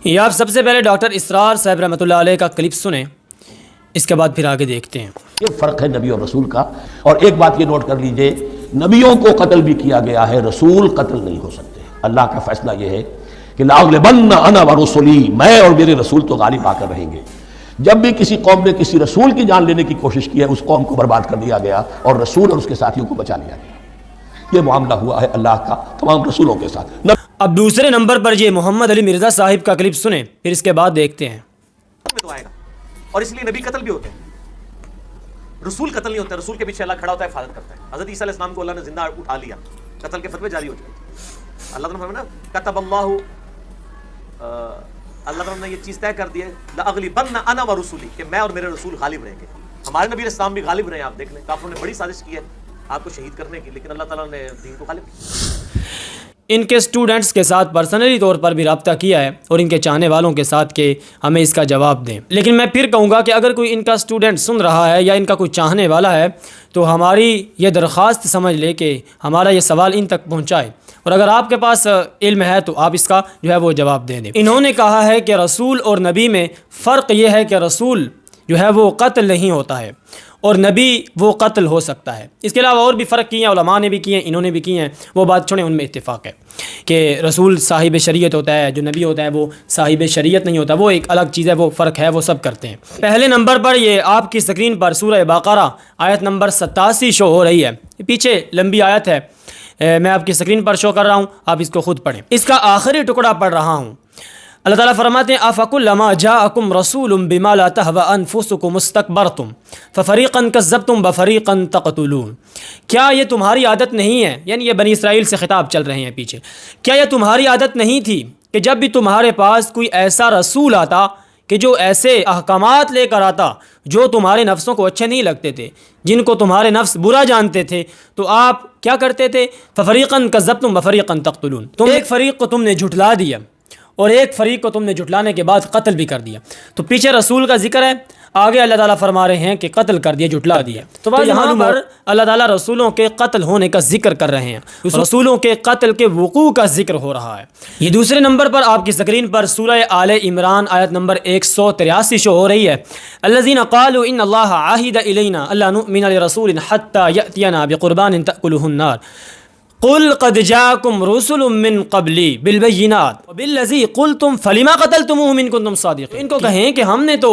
یہ آپ سب سے پہلے ڈاکٹر اسرار صاحب رحمۃ اللہ علیہ کا کلپ سنیں، اس کے بعد پھر آگے دیکھتے ہیں۔ یہ فرق ہے نبی اور رسول کا۔ اور ایک بات یہ نوٹ کر لیجئے، نبیوں کو قتل بھی کیا گیا ہے، رسول قتل نہیں ہو سکتے۔ اللہ کا فیصلہ یہ ہے کہ لَأَغْلِبَنَّ أَنَا وَرُسُلِي، میں اور میرے رسول تو غالب آ کر رہیں گے۔ جب بھی کسی قوم نے کسی رسول کی جان لینے کی کوشش کی ہے، اس قوم کو برباد کر دیا گیا اور رسول اور اس کے ساتھیوں کو بچا لیا گیا۔ یہ معاملہ ہوا ہے اللہ کا تمام رسولوں کے ساتھ۔ اب دوسرے نمبر پر یہ محمد علی مرزا صاحب کا کلپ سنیں، پھر اس کے بعد دیکھتے ہیں۔ تو آئے گا، اور اس لیے نبی قتل بھی ہوتے ہیں، رسول قتل نہیں ہوتا۔ رسول کے پیچھے اللہ کھڑا ہوتا ہے، حفاظت کرتا ہے۔ حضرت عیسیٰ علیہ السلام کو اللہ نے زندہ اٹھا لیا، قتل کے فتوے جاری ہو چکے۔ اللہ تعالیٰ نے فرمایا نا کتب اللہ تعالیٰ نے یہ چیز طے کر دی ہے لَأَغْلِبَنَّ أَنَا وَرُسُلِي، کہ میں اور میرے رسول غالب رہیں گے۔ ہمارے نبی علیہ السلام بھی غالب رہے ہیں۔ آپ دیکھ لیں کافروں نے بڑی سازش کی ہے آپ کو شہید کرنے کی، لیکن اللہ تعالیٰ نے دین کو غالب کیا۔ ان کے اسٹوڈنٹس کے ساتھ پرسنلی طور پر بھی رابطہ کیا ہے اور ان کے چاہنے والوں کے ساتھ کہ ہمیں اس کا جواب دیں۔ لیکن میں پھر کہوں گا کہ اگر کوئی ان کا اسٹوڈنٹ سن رہا ہے یا ان کا کوئی چاہنے والا ہے تو ہماری یہ درخواست سمجھ لے کہ ہمارا یہ سوال ان تک پہنچائے، اور اگر آپ کے پاس علم ہے تو آپ اس کا جو ہے وہ جواب دے دیں۔ انہوں نے کہا ہے کہ رسول اور نبی میں فرق یہ ہے کہ رسول جو ہے وہ قتل نہیں ہوتا ہے اور نبی وہ قتل ہو سکتا ہے۔ اس کے علاوہ اور بھی فرق کیے ہیں، علماء نے بھی کیے ہیں، انہوں نے بھی کیے ہیں، وہ بات چھوڑیں، ان میں اتفاق ہے کہ رسول صاحب شریعت ہوتا ہے، جو نبی ہوتا ہے وہ صاحب شریعت نہیں ہوتا، وہ ایک الگ چیز ہے، وہ فرق ہے، وہ سب کرتے ہیں۔ پہلے نمبر پر یہ آپ کی اسکرین پر سورہ بقرہ آیت نمبر 87 شو ہو رہی ہے، پیچھے لمبی آیت ہے، میں آپ کی اسکرین پر شو کر رہا ہوں، آپ اس کو خود پڑھیں۔ اس کا آخری ٹکڑا پڑھ رہا ہوں۔ اللہ تعالیٰ فرماتے ہیں أَفَكُلَّمَا جَاءَكُمْ رَسُولٌ بِمَا لَا تَهْوَىٰ أَنفُسُكُمُ اسْتَكْبَرْتُمْ فَفَرِيقًا كَذَّبْتُمْ وَفَرِيقًا تَقْتُلُونَ۔ کیا یہ تمہاری عادت نہیں ہے، یعنی یہ بنی اسرائیل سے خطاب چل رہے ہیں پیچھے، کیا یہ تمہاری عادت نہیں تھی کہ جب بھی تمہارے پاس کوئی ایسا رسول آتا کہ جو ایسے احکامات لے کر آتا جو تمہارے نفسوں کو اچھے نہیں لگتے تھے، جن کو تمہارے نفس برا جانتے تھے، تو آپ کیا کرتے تھے؟ فَفَرِيقًا كَذَّبْتُمْ وَفَرِيقًا تَقْتُلُونَ، تم ایک فریق کو تم نے جھٹلا دیا اور ایک فریق کو تم نے جھٹلانے کے بعد قتل بھی کر دیا۔ تو پیچھے رسول کا ذکر ہے، آگے اللہ تعالیٰ فرما رہے ہیں کہ قتل کر دیا، جھٹلا دیا۔ تو یہاں پر اللہ تعالیٰ رسولوں کے قتل ہونے کا ذکر کر رہے ہیں، رسولوں کے قتل کے وقوع کا ذکر ہو رہا ہے۔ یہ دوسرے نمبر پر آپ کی اسکرین پر سورہ آل عمران آیت نمبر 183 شو ہو رہی ہے۔ الذین قالوا ان اللہ عہد الینا الا نؤمن لرسول حتی یأتینا بقربان تأکلہ النار قل قد جاءکم رسل من قبلی بالبینات وبالذی قلتم فلما قتلتموہم ان کنتم صادقین۔ ان کو کہیں کہ ہم نے تو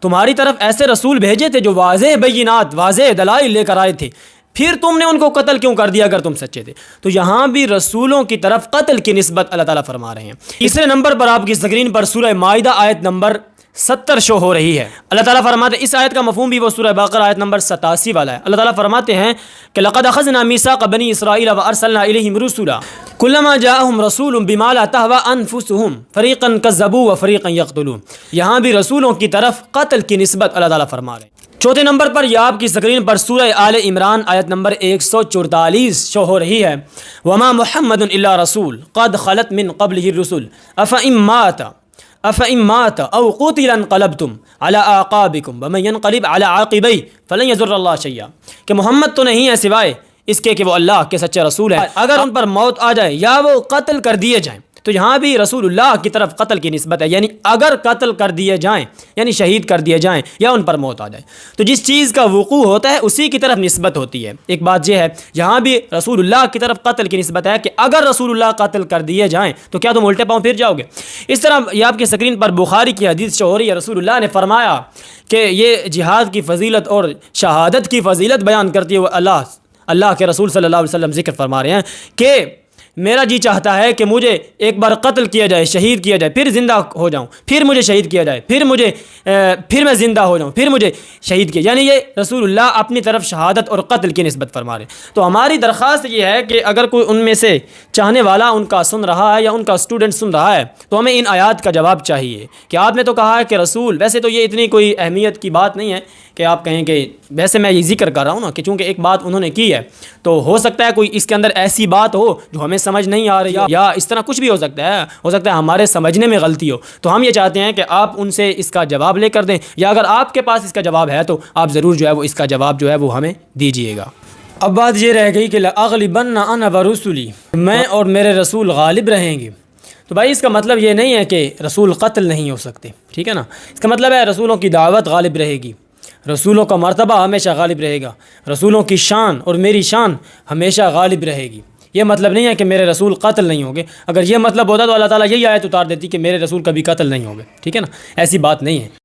تمہاری طرف ایسے رسول بھیجے تھے جو واضح بینات، واضح دلائل لے کر آئے تھے، پھر تم نے ان کو قتل کیوں کر دیا اگر تم سچے تھے؟ تو یہاں بھی رسولوں کی طرف قتل کی نسبت اللہ تعالیٰ فرما رہے ہیں۔ تیسرے نمبر پر آپ کی اسکرین پر سورہ مائدہ آیت نمبر 70 شو ہو رہی ہے۔ اللہ تعالیٰ فرماتے ہیں، اس آیت کا مفہوم بھی وہ سورہ بقرہ آیت نمبر 87 والا ہے۔ اللہ تعالیٰ فرماتے ہیں کہ لقد اخذنا میثاق بنی اسرائیل وارسلنا الیہم رسلا کلما جاءہم رسول بما لا تہوی انفسہم فریقا کذبوا وفریقا یقتلون۔ یہاں بھی رسولوں کی طرف قتل کی نسبت اللہ تعالیٰ فرما رہے ہیں۔ چوتھے نمبر پر یہ آپ کی اسکرین پر سورہ آل عمران آیت نمبر 144 شو ہو رہی ہے۔ وما محمد الا رسول قد خلت من قبلہ الرسل افإن مات او قتل انقلبتم على اعقابكم ومن ينقلب على عاقبيه فلن يضر الله شيئا، کہ محمد تو نہیں ہے سوائے اس کے کہ وہ اللہ کے سچے رسول ہیں، اگر ان پر موت آ جائے یا وہ قتل کر دیے جائیں۔ تو یہاں بھی رسول اللہ کی طرف قتل کی نسبت ہے، یعنی اگر قتل کر دیے جائیں، یعنی شہید کر دیے جائیں یا ان پر موت آ جائے، تو جس چیز کا وقوع ہوتا ہے اسی کی طرف نسبت ہوتی ہے۔ ایک بات یہ ہے، یہاں بھی رسول اللہ کی طرف قتل کی نسبت ہے کہ اگر رسول اللہ قتل کر دیے جائیں تو کیا تم الٹے پاؤں پھر جاؤ گے؟ اس طرح یہ آپ کی اسکرین پر بخاری کی حدیث شو ہو رہی ہے۔ رسول اللہ نے فرمایا کہ یہ جہاد کی فضیلت اور شہادت کی فضیلت بیان کرتی ہے، وہ اللہ کے رسول صلی اللہ علیہ وسلم ذکر فرما رہے ہیں کہ میرا جی چاہتا ہے کہ مجھے ایک بار قتل کیا جائے، شہید کیا جائے، پھر زندہ ہو جاؤں، پھر مجھے شہید کیا جائے، پھر میں زندہ ہو جاؤں، پھر مجھے شہید کیا، یعنی یہ رسول اللہ اپنی طرف شہادت اور قتل کی نسبت فرما رہے ہیں۔ تو ہماری درخواست یہ ہے کہ اگر کوئی ان میں سے چاہنے والا ان کا سن رہا ہے یا ان کا اسٹوڈنٹ سن رہا ہے تو ہمیں ان آیات کا جواب چاہیے کہ آپ نے تو کہا ہے کہ رسول، ویسے تو یہ اتنی کوئی اہمیت کی بات نہیں ہے کہ آپ کہیں کہ ویسے میں یہ ذکر کر رہا ہوں نا کہ چونکہ ایک بات انہوں نے کی ہے تو ہو سکتا ہے کوئی اس کے اندر ایسی بات ہو جو ہمیں سمجھ نہیں آ رہی یا اس طرح کچھ بھی ہو سکتا ہے ہمارے سمجھنے میں غلطی ہو، تو ہم یہ چاہتے ہیں کہ آپ ان سے اس کا جواب لے کر دیں، یا اگر آپ کے پاس اس کا جواب ہے تو آپ ضرور جو ہے وہ اس کا جواب جو ہے وہ ہمیں دیجیے گا۔ اب بات یہ رہ گئی کہ لأغلبن انا ورسلی، میں اور میرے رسول غالب رہیں گے۔ تو بھائی اس کا مطلب یہ نہیں ہے کہ رسول قتل نہیں ہو سکتے، ٹھیک ہے نا، اس کا مطلب ہے رسولوں کی دعوت غالب رہے گی، رسولوں کا مرتبہ ہمیشہ غالب رہے گا، رسولوں کی شان اور میری شان ہمیشہ غالب رہے گی۔ یہ مطلب نہیں ہے کہ میرے رسول قتل نہیں ہوں گے، اگر یہ مطلب ہوتا تو اللہ تعالیٰ یہی آیت اتار دیتی کہ میرے رسول کبھی قتل نہیں ہوں گے، ٹھیک ہے نا، ایسی بات نہیں ہے۔